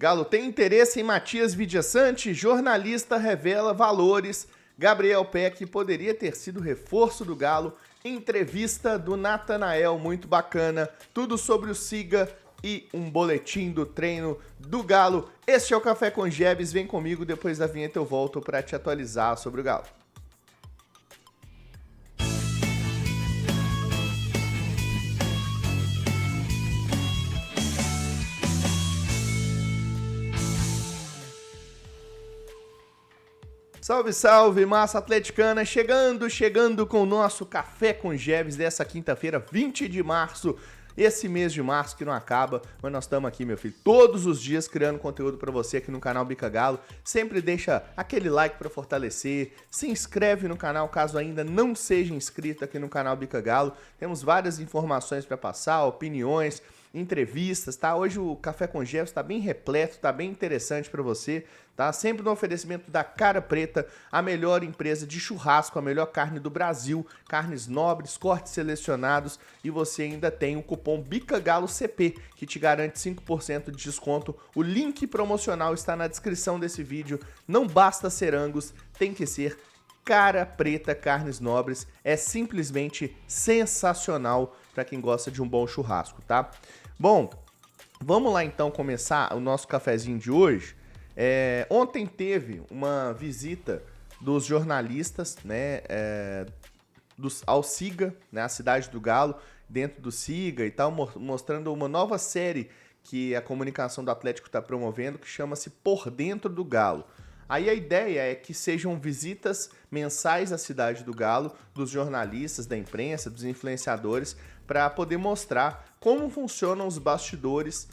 Galo tem interesse em Matias Vidiaçante? Jornalista revela valores. Gabriel Peck poderia ter sido reforço do Galo. Entrevista do Natanael, muito bacana. Tudo sobre o Siga e um boletim do treino do Galo. Este é o Café com Gebs. Vem comigo, depois da vinheta eu volto para te atualizar sobre o Galo. Salve, salve, massa atleticana, chegando com o nosso Café com Gebs dessa quinta-feira, 20 de março, esse mês de março que não acaba, mas nós estamos aqui, meu filho, todos os dias criando conteúdo para você aqui no canal Bica Galo. Sempre deixa aquele like para fortalecer, se inscreve no canal caso ainda não seja inscrito aqui no canal Bica Galo. Temos várias informações para passar, opiniões, entrevistas, tá? Hoje o Café com Gebs está bem repleto, tá bem interessante para você, tá? Sempre no oferecimento da Cara Preta, a melhor empresa de churrasco, a melhor carne do Brasil, carnes nobres, cortes selecionados, e você ainda tem o cupom BICAGALOCP, que te garante 5% de desconto. O link promocional está na descrição desse vídeo. Não basta ser Angus, tem que ser Cara Preta Carnes Nobres. É simplesmente sensacional para quem gosta de um bom churrasco, tá? Bom, vamos lá então começar o nosso cafezinho de hoje. Ontem teve uma visita dos jornalistas, né, ao Siga, né, a cidade do Galo, dentro do Siga e tal, mostrando uma nova série que a comunicação do Atlético está promovendo, que chama-se Por Dentro do Galo. Aí a ideia é que sejam visitas mensais à cidade do Galo, dos jornalistas, da imprensa, dos influenciadores, para poder mostrar como funcionam os bastidores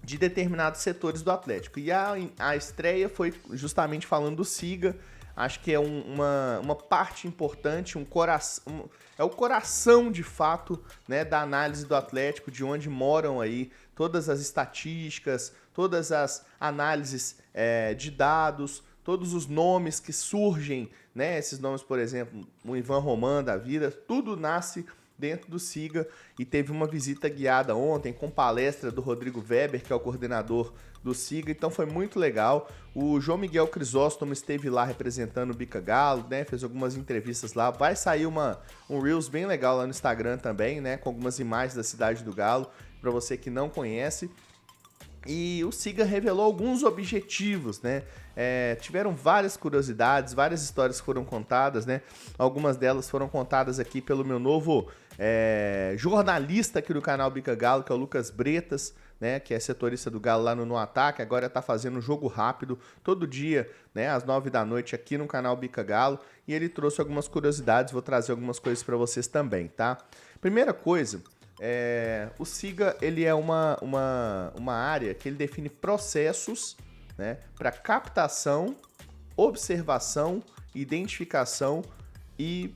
de determinados setores do Atlético. E a estreia foi justamente falando do Siga. Acho que é uma parte importante, é o coração de fato, né, da análise do Atlético, de onde moram aí todas as estatísticas, todas as análises de dados, todos os nomes que surgem, né, esses nomes, por exemplo, o Ivan Roman da vida, tudo nasce dentro do Siga, e teve uma visita guiada ontem com palestra do Rodrigo Weber, que é o coordenador do Siga, então foi muito legal. O João Miguel Crisóstomo esteve lá representando o Bica Galo, né, fez algumas entrevistas lá, vai sair um Reels bem legal lá no Instagram também, né, com algumas imagens da cidade do Galo, para você que não conhece. E o Siga revelou alguns objetivos, né? Tiveram várias curiosidades, várias histórias foram contadas, né? Algumas delas foram contadas aqui pelo meu novo jornalista aqui do canal Bica Galo, que é o Lucas Bretas, né? Que é setorista do Galo lá no Ataque, agora tá fazendo um jogo rápido todo dia, né? Às 9 da noite aqui no canal Bica Galo, e ele trouxe algumas curiosidades, vou trazer algumas coisas para vocês também, tá? Primeira coisa, o Siga, ele é uma área que ele define processos, né, para captação, observação, identificação e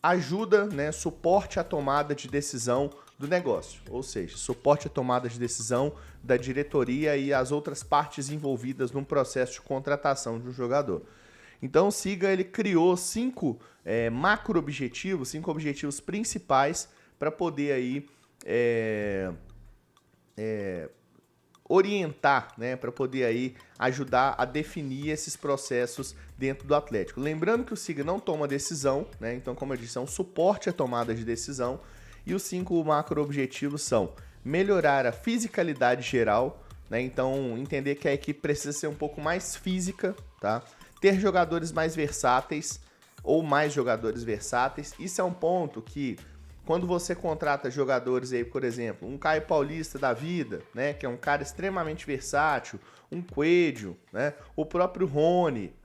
ajuda, né, suporte à tomada de decisão do negócio, ou seja, suporte à tomada de decisão da diretoria e as outras partes envolvidas num processo de contratação de um jogador. Então o Siga, ele criou 5 macro-objetivos, 5 objetivos principais para poder aí orientar, né, para poder aí ajudar a definir esses processos dentro do Atlético. Lembrando que o Siga não toma decisão, né, então, como eu disse, é um suporte à tomada de decisão, e os 5 macro-objetivos são melhorar a fisicalidade geral, né, então entender que a equipe precisa ser um pouco mais física, tá? Ter jogadores mais versáteis ou mais jogadores versáteis. Isso é um ponto que, quando você contrata jogadores aí, por exemplo, um Caio Paulista da vida, né, que é um cara extremamente versátil, um Coelho, né, o próprio Rony,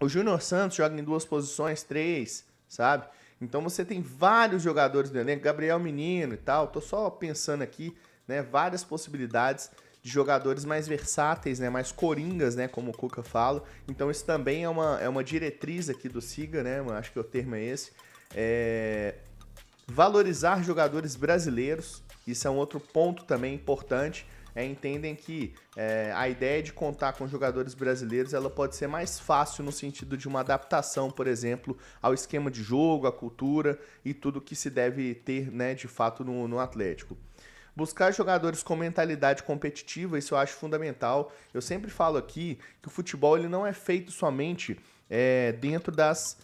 o Júnior Santos joga em 2 posições, 3, sabe? Então você tem vários jogadores do elenco, Gabriel Menino e tal, tô só pensando aqui, né, várias possibilidades de jogadores mais versáteis, né, mais coringas, né, como o Cuca fala. Então isso também é uma diretriz aqui do Siga, né, eu acho que o termo é esse. Valorizar jogadores brasileiros, isso é um outro ponto também importante. Entendem que a ideia de contar com jogadores brasileiros, ela pode ser mais fácil no sentido de uma adaptação, por exemplo, ao esquema de jogo, à cultura e tudo que se deve ter, né, de fato no Atlético. Buscar jogadores com mentalidade competitiva, isso eu acho fundamental. Eu sempre falo aqui que o futebol ele não é feito somente dentro das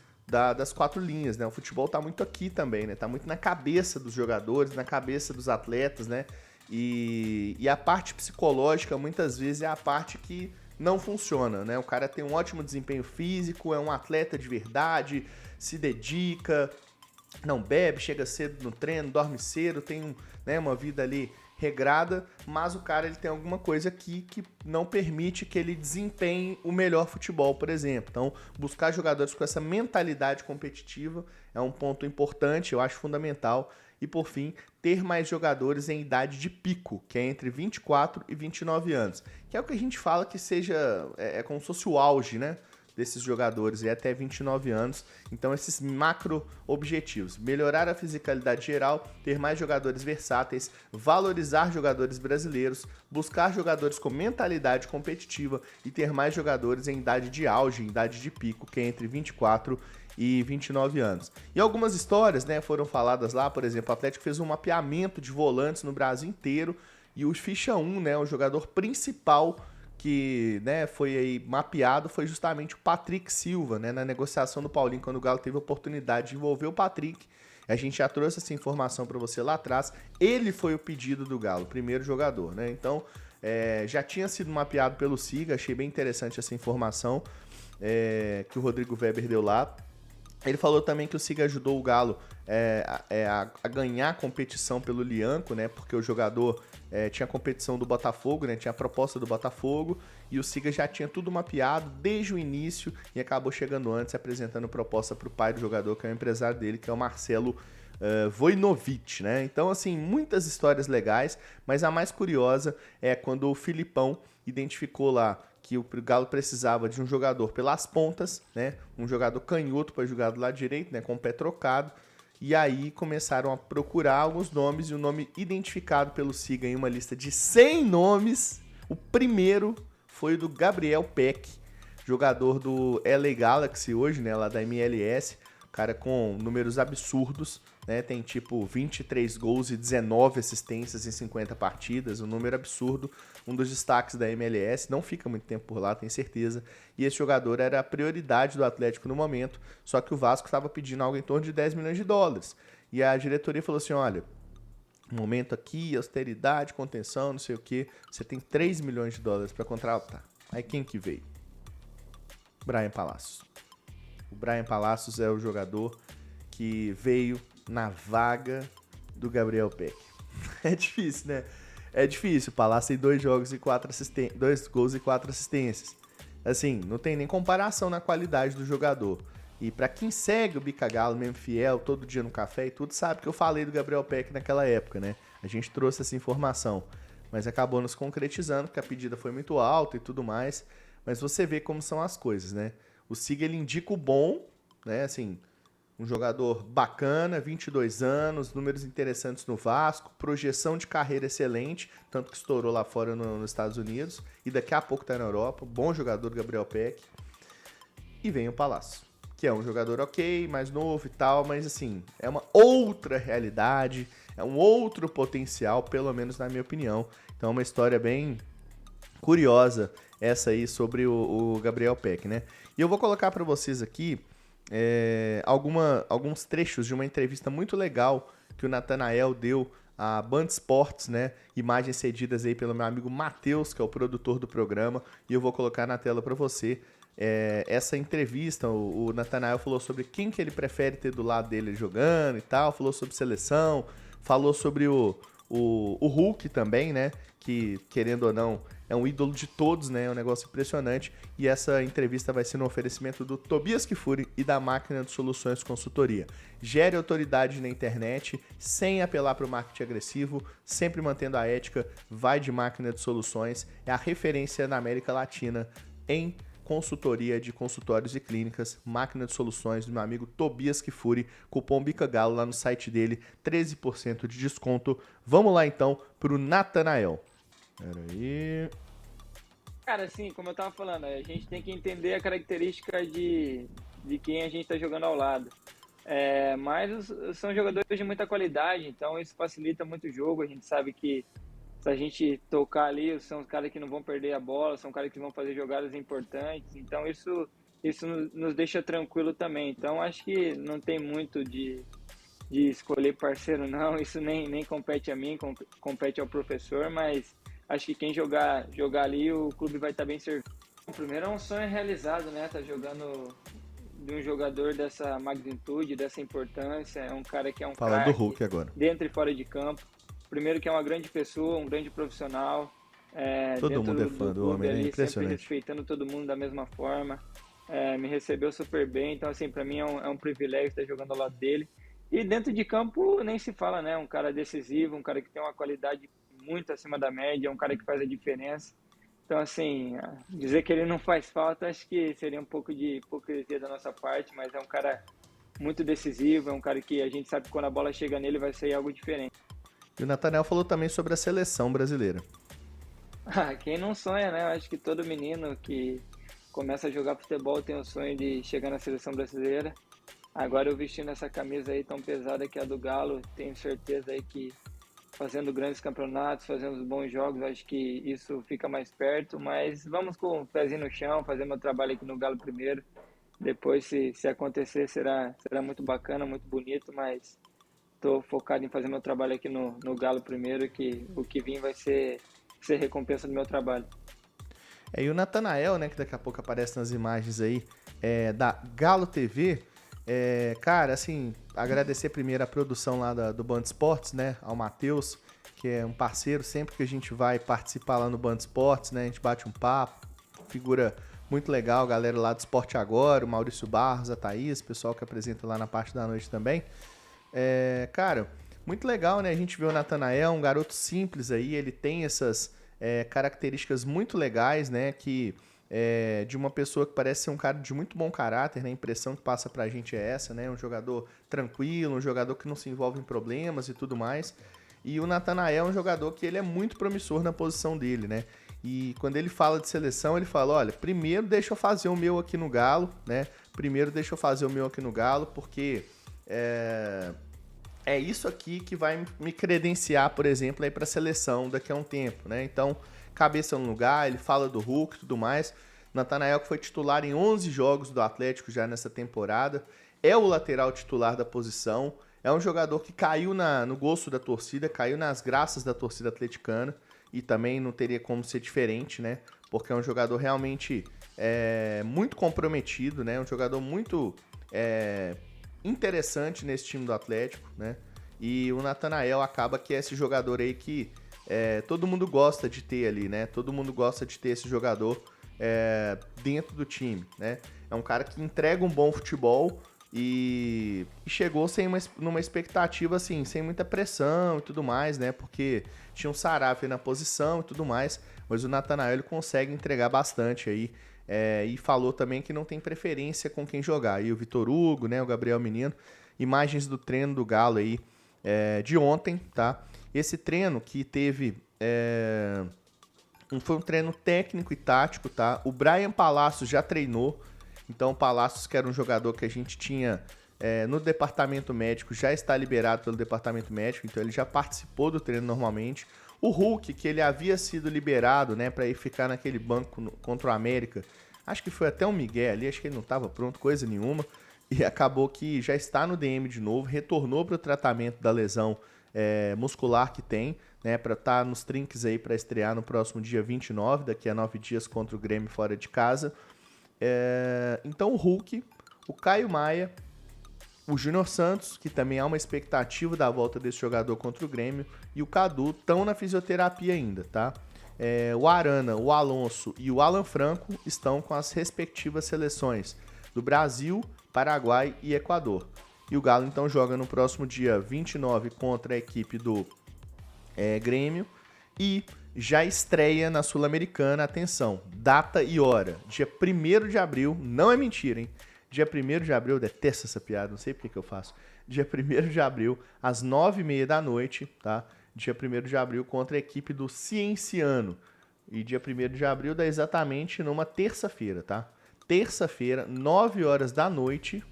quatro linhas, né? O futebol tá muito aqui também, né? Tá muito na cabeça dos jogadores, na cabeça dos atletas, né? E a parte psicológica, muitas vezes, é a parte que não funciona, né? O cara tem um ótimo desempenho físico, é um atleta de verdade, se dedica, não bebe, chega cedo no treino, dorme cedo, tem uma vida ali regrada, mas o cara ele tem alguma coisa aqui que não permite que ele desempenhe o melhor futebol, por exemplo. Então, buscar jogadores com essa mentalidade competitiva é um ponto importante, eu acho fundamental. E, por fim, ter mais jogadores em idade de pico, que é entre 24 e 29 anos. Que é o que a gente fala que seja, como se fosse o auge, né? Desses jogadores e até 29 anos. Então, esses macro objetivos: melhorar a fisicalidade geral, ter mais jogadores versáteis, valorizar jogadores brasileiros, buscar jogadores com mentalidade competitiva e ter mais jogadores em idade de auge, em idade de pico, que é entre 24 e 29 anos. E algumas histórias, né, foram faladas lá, por exemplo, o Atlético fez um mapeamento de volantes no Brasil inteiro e o ficha 1, né, o jogador principal que, né, foi aí mapeado foi justamente o Patrick Silva, né, na negociação do Paulinho, quando o Galo teve a oportunidade de envolver o Patrick. A gente já trouxe essa informação para você lá atrás. Ele foi o pedido do Galo, o primeiro jogador, né? Então, já tinha sido mapeado pelo Siga, achei bem interessante essa informação que o Rodrigo Weber deu lá. Ele falou também que o Siga ajudou o Galo a ganhar a competição pelo Lianco, né? Porque o jogador tinha a competição do Botafogo, né? Tinha a proposta do Botafogo e o Siga já tinha tudo mapeado desde o início e acabou chegando antes, apresentando proposta para o pai do jogador, que é o empresário dele, que é o Marcelo Vojnovic, né? Então, assim, muitas histórias legais, mas a mais curiosa é quando o Filipão identificou lá que o Galo precisava de um jogador pelas pontas, né? Um jogador canhoto para jogar do lado direito, né? Com o pé trocado. E aí começaram a procurar alguns nomes e o nome identificado pelo Siga em uma lista de 100 nomes. O primeiro foi o do Gabriel Peck, jogador do LA Galaxy hoje, né? Lá da MLS. Cara com números absurdos, né? Tem tipo 23 gols e 19 assistências em 50 partidas, um número absurdo. Um dos destaques da MLS, não fica muito tempo por lá, tenho certeza. E esse jogador era a prioridade do Atlético no momento, só que o Vasco estava pedindo algo em torno de 10 milhões de dólares. E a diretoria falou assim, olha, momento aqui, austeridade, contenção, não sei o que, você tem 3 milhões de dólares para contratar. Aí quem que veio? Brian Palacios. O Brian Palacios é o jogador que veio na vaga do Gabriel Peck. É difícil, né? É difícil. O Palácio tem 2 gols e 4 assistências. Assim, não tem nem comparação na qualidade do jogador. E pra quem segue o Bicagalo, mesmo fiel, todo dia no café e tudo, sabe que eu falei do Gabriel Peck naquela época, né? A gente trouxe essa informação. Mas acabou nos concretizando, porque a pedida foi muito alta e tudo mais. Mas você vê como são as coisas, né? O Siga, ele indica o bom, né? Assim, um jogador bacana, 22 anos, números interessantes no Vasco, projeção de carreira excelente, tanto que estourou lá fora nos Estados Unidos, e daqui a pouco tá na Europa, bom jogador Gabriel Peck. E vem o Palácio, que é um jogador ok, mais novo e tal, mas assim, é uma outra realidade, é um outro potencial, pelo menos na minha opinião. Então é uma história bem curiosa essa aí sobre o Gabriel Peck, né? E eu vou colocar para vocês aqui alguns trechos de uma entrevista muito legal que o Natanael deu à Band Esportes, né? Imagens cedidas aí pelo meu amigo Matheus, que é o produtor do programa, e eu vou colocar na tela para você essa entrevista. O Natanael falou sobre quem que ele prefere ter do lado dele jogando e tal, falou sobre seleção, falou sobre o Hulk também, né? Que, querendo ou não, é um ídolo de todos, né? É um negócio impressionante. E essa entrevista vai ser no oferecimento do Tobias Kifuri e da Máquina de Soluções Consultoria. Gere autoridade na internet, sem apelar para o marketing agressivo, sempre mantendo a ética. Vai de Máquina de Soluções. É a referência na América Latina em consultoria de consultórios e clínicas. Máquina de Soluções do meu amigo Tobias Kifuri. Cupom BICAGALO lá no site dele. 13% de desconto. Vamos lá então para o Natanael. Pera aí. Cara, assim, como eu tava falando, a gente tem que entender a característica de quem a gente tá jogando ao lado. Mas são jogadores de muita qualidade, então isso facilita muito o jogo. A gente sabe que se a gente tocar ali, são os caras que não vão perder a bola, são caras que vão fazer jogadas importantes, então isso nos deixa tranquilo também. Então acho que não tem muito de escolher parceiro não, isso nem compete a mim, compete ao professor, mas acho que quem jogar ali, o clube vai estar bem servido. Primeiro é um sonho realizado, né? Tá jogando de um jogador dessa magnitude, dessa importância, é um cara que é um Falando do craque Hulk agora. dentro e fora de campo. Primeiro que é uma grande pessoa, um grande profissional, Todo dentro mundo é do fã do clube homem, né? ali, sempre Impressionante. respeitando todo mundo da mesma forma. Me recebeu super bem, então assim, para mim é um privilégio estar jogando ao lado dele. E dentro de campo nem se fala, né? Um cara decisivo, um cara que tem uma qualidade muito acima da média, um cara que faz a diferença. Então, assim, dizer que ele não faz falta, acho que seria um pouco de hipocrisia da nossa parte, mas é um cara muito decisivo, é um cara que a gente sabe que quando a bola chega nele vai sair algo diferente. E o Nathanael falou também sobre a seleção brasileira. Quem não sonha, né? Eu acho que todo menino que começa a jogar futebol tem o sonho de chegar na seleção brasileira. Agora eu vestindo essa camisa aí tão pesada que é a do Galo, tenho certeza aí que fazendo grandes campeonatos, fazendo bons jogos, acho que isso fica mais perto, mas vamos com o pezinho no chão, fazer meu trabalho aqui no Galo primeiro. Depois, se acontecer, será muito bacana, muito bonito, mas estou focado em fazer meu trabalho aqui no Galo primeiro, que o que vir vai ser recompensa do meu trabalho. E o Nathanael, né, que daqui a pouco aparece nas imagens aí, da Galo TV. Cara, assim, agradecer primeiro a produção lá do Band Esportes, né, ao Matheus, que é um parceiro, sempre que a gente vai participar lá no Band Esportes, né, a gente bate um papo, figura muito legal, galera lá do Esporte Agora, o Maurício Barros, a Thaís, pessoal que apresenta lá na parte da noite também. Cara, muito legal, né, a gente vê o Nathanael, um garoto simples aí, ele tem essas características muito legais, né, que de uma pessoa que parece ser um cara de muito bom caráter, né? A impressão que passa pra gente é essa, né? Um jogador tranquilo, um jogador que não se envolve em problemas e tudo mais. E o Nathanael é um jogador que ele é muito promissor na posição dele, né? E quando ele fala de seleção, ele fala, olha, primeiro deixa eu fazer o meu aqui no Galo, né? Primeiro deixa eu fazer o meu aqui no Galo, porque é isso aqui que vai me credenciar, por exemplo, aí pra seleção daqui a um tempo, né? Então, cabeça no lugar, ele fala do Hulk e tudo mais. Nathanael que foi titular em 11 jogos do Atlético já nessa temporada, é o lateral titular da posição, é um jogador que caiu no gosto da torcida, caiu nas graças da torcida atleticana e também não teria como ser diferente, né? Porque é um jogador realmente muito comprometido, né? Um jogador muito interessante nesse time do Atlético, né? E o Nathanael acaba que é esse jogador aí que todo mundo gosta de ter ali, né? Todo mundo gosta de ter esse jogador dentro do time, né? É um cara que entrega um bom futebol e chegou numa expectativa, assim, sem muita pressão e tudo mais, né? Porque tinha um Sarabia na posição e tudo mais, mas o Nathanael ele consegue entregar bastante aí. E falou também que não tem preferência com quem jogar. E o Vitor Hugo, né? O Gabriel Menino. Imagens do treino do Galo aí de ontem, tá? Esse treino que teve foi um treino técnico e tático, tá? O Brian Palacios já treinou, então o Palacios, que era um jogador que a gente tinha no departamento médico, já está liberado pelo departamento médico, então ele já participou do treino normalmente. O Hulk, que ele havia sido liberado, né, para ir ficar naquele banco contra o América, acho que foi até um migué ali, acho que ele não estava pronto, coisa nenhuma, e acabou que já está no DM de novo, retornou para o tratamento da lesão muscular que tem, né, para estar nos trinques aí para estrear no próximo dia 29, daqui a 9 dias contra o Grêmio fora de casa. Então o Hulk, o Caio Maia, o Júnior Santos, que também há uma expectativa da volta desse jogador contra o Grêmio, e o Cadu estão na fisioterapia ainda, tá? O Arana, o Alonso e o Alan Franco estão com as respectivas seleções do Brasil, Paraguai e Equador. E o Galo então joga no próximo dia 29 contra a equipe do Grêmio e já estreia na Sul-Americana, atenção, data e hora, dia 1º de abril, não é mentira, hein? Dia 1º de abril, eu detesto essa piada, não sei porque que eu faço. Dia 1º de abril, às 9h30 da noite, tá? Dia 1º de abril contra a equipe do Cienciano. E dia 1º de abril dá exatamente numa terça-feira, tá? Terça-feira, 9 horas da noite,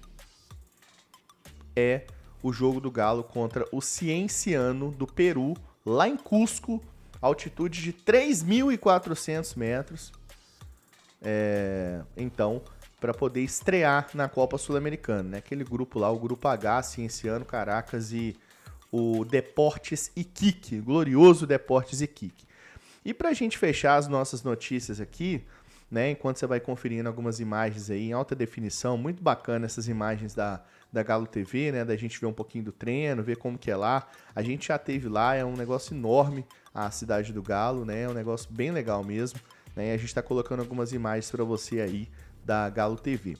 é o jogo do Galo contra o Cienciano do Peru, lá em Cusco, altitude de 3.400 metros. Então, para poder estrear na Copa Sul-Americana, né? Aquele grupo lá, o Grupo H, Cienciano, Caracas e o Deportes Iquique, glorioso Deportes Iquique. E pra gente fechar as nossas notícias aqui, né, enquanto você vai conferindo algumas imagens aí em alta definição, muito bacana essas imagens da Galo TV, né, da gente ver um pouquinho do treino, ver como que é lá. A gente já teve lá, é um negócio enorme a cidade do Galo, né, é um negócio bem legal mesmo, né, e a gente tá colocando algumas imagens para você aí da Galo TV.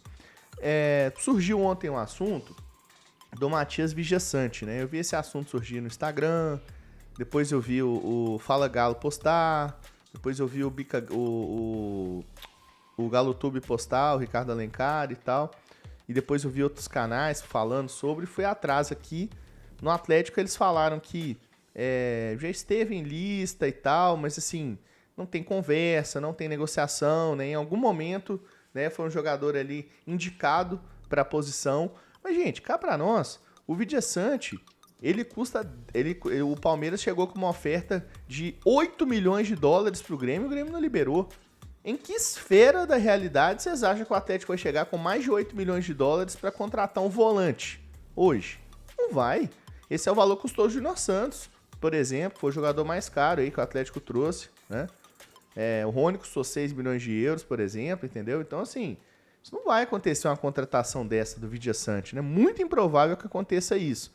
Surgiu ontem um assunto do Matias Vijaçante, né, eu vi esse assunto surgir no Instagram, depois eu vi o Fala Galo postar, depois eu vi o Galo Tube postar, o Ricardo Alencar e tal. E depois eu vi outros canais falando sobre. Fui atrás aqui. No Atlético eles falaram que já esteve em lista e tal, mas assim, não tem conversa, não tem negociação, né? Em algum momento, né, foi um jogador ali indicado para a posição. Mas, gente, cá para nós, o Vijaçante, o Palmeiras chegou com uma oferta de 8 milhões de dólares pro Grêmio, o Grêmio não liberou. Em que esfera da realidade vocês acham que o Atlético vai chegar com mais de 8 milhões de dólares para contratar um volante hoje? Não vai. Esse é o valor que custou o Júnior Santos, por exemplo, foi o jogador mais caro aí que o Atlético trouxe, né? O Rony custou 6 milhões de euros, por exemplo, entendeu? Então, assim, isso não vai acontecer uma contratação dessa do Vijaçante, né? Muito improvável que aconteça isso.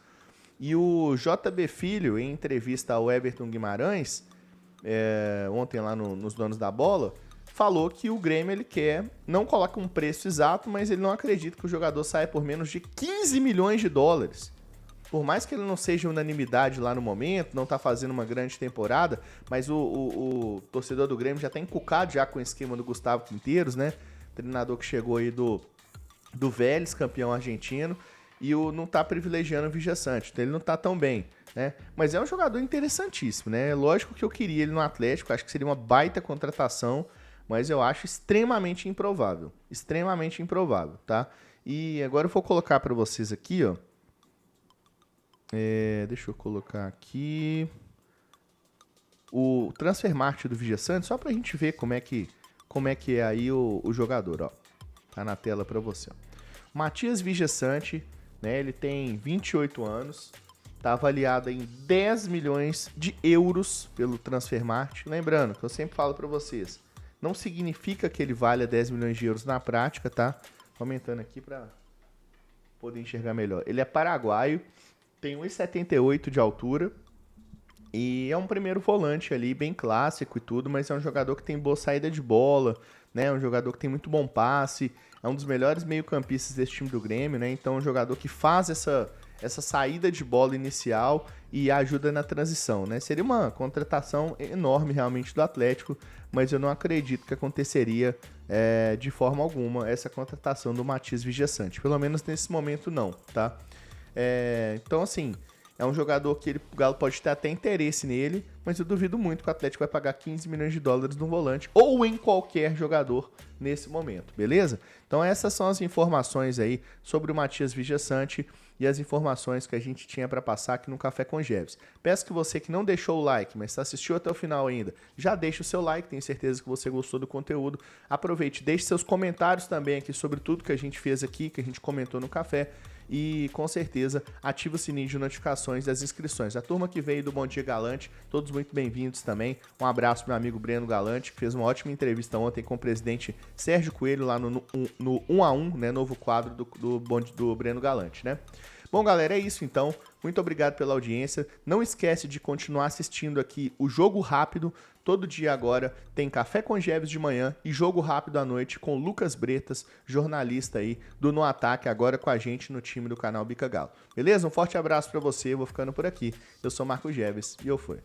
E o JB Filho, em entrevista ao Everton Guimarães, ontem lá nos Donos da Bola, falou que o Grêmio ele não coloca um preço exato, mas ele não acredita que o jogador saia por menos de 15 milhões de dólares. Por mais que ele não seja unanimidade lá no momento, não tá fazendo uma grande temporada, mas o torcedor do Grêmio já tá encucado já com o esquema do Gustavo Quinteiros, né? Treinador que chegou aí do Vélez, campeão argentino, e não tá privilegiando o Vijaçante, então ele não tá tão bem, né? Mas é um jogador interessantíssimo, né? Lógico que eu queria ele no Atlético, acho que seria uma baita contratação, mas eu acho extremamente improvável, tá? E agora eu vou colocar para vocês aqui, ó. Deixa eu colocar aqui o Transfermarkt do Vijaçante, só pra gente ver como é que é aí o jogador, ó. Tá na tela para você, ó. Matias Vijaçante, né? Ele tem 28 anos, tá avaliado em 10 milhões de euros pelo Transfermarkt. Lembrando que eu sempre falo para vocês, não significa que ele valha 10 milhões de euros na prática, tá? Aumentando aqui para poder enxergar melhor. Ele é paraguaio, tem 1,78 de altura e é um primeiro volante ali, bem clássico e tudo, mas é um jogador que tem boa saída de bola, né? É um jogador que tem muito bom passe, é um dos melhores meio-campistas desse time do Grêmio, né? Então é um jogador que faz essa saída de bola inicial e ajuda na transição, né? Seria uma contratação enorme realmente do Atlético, mas eu não acredito que aconteceria de forma alguma essa contratação do Matias Vijaçante. Pelo menos nesse momento não, tá? Então, assim, é um jogador que o Galo pode ter até interesse nele, mas eu duvido muito que o Atlético vai pagar 15 milhões de dólares no volante ou em qualquer jogador nesse momento, beleza? Então essas são as informações aí sobre o Matias Vijaçante e as informações que a gente tinha para passar aqui no Café com Jeves. Peço que você que não deixou o like, mas assistiu até o final ainda, já deixa o seu like, tenho certeza que você gostou do conteúdo. Aproveite, deixe seus comentários também aqui sobre tudo que a gente fez aqui, que a gente comentou no café. E com certeza ativa o sininho de notificações das inscrições. A turma que veio do Bom Dia Galante, todos muito bem-vindos também. Um abraço pro meu amigo Breno Galante, que fez uma ótima entrevista ontem com o presidente Sérgio Coelho lá no 1 a 1, né, novo quadro do Breno Galante, né? Bom, galera, é isso então. Muito obrigado pela audiência. Não esquece de continuar assistindo aqui o Jogo Rápido. Todo dia agora tem Café com Jeves de manhã e Jogo Rápido à noite com Lucas Bretas, jornalista aí do No Ataque, agora com a gente no time do canal Bica Galo. Beleza? Um forte abraço pra você. Eu vou ficando por aqui. Eu sou Marco Jeves e eu fui.